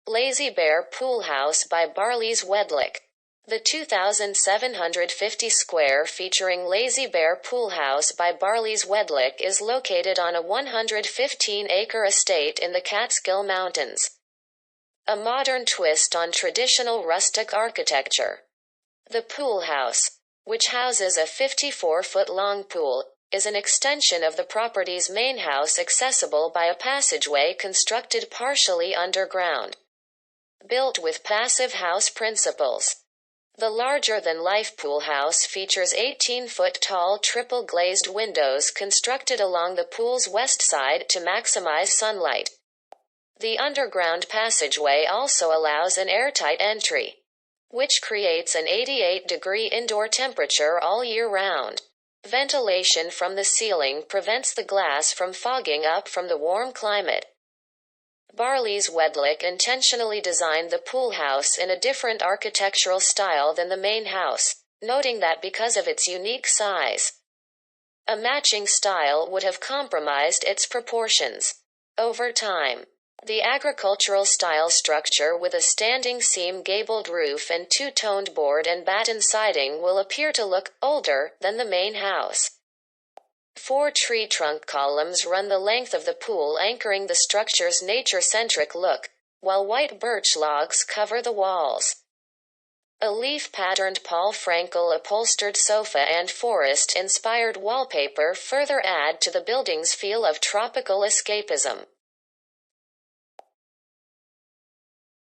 Lazy Bear Poolhouse by BarlisWedlick. The 2,750 square featuring Lazy Bear Poolhouse by BarlisWedlick is located on a 115-acre estate in the Catskill Mountains. A modern twist on traditional rustic architecture. The poolhouse, which houses a 54-foot-long pool, is an extension of the property's main house accessible by a passageway constructed partially underground. Built with passive house principles. The larger-than-life poolhouse features 18-foot-tall triple-glazed windows constructed along the pool's west side to maximize sunlight. The underground passageway also allows an airtight entry, which creates an 88-degree indoor temperature all year round. Ventilation from the ceiling prevents the glass from fogging up from the warm climate. BarlisWedlick intentionally designed the poolhouse in a different architectural style than the main house, noting that because of its unique size, a matching style would have compromised its proportions. Over time, the agricultural style structure with a standing seam gabled roof and two-toned board and batten siding will appear to look older than the main house. 4 tree trunk columns run the length of the pool, anchoring the structure's nature-centric look, while white birch logs cover the walls. A leaf-patterned Paul Frankel upholstered sofa and forest-inspired wallpaper further add to the building's feel of tropical escapism.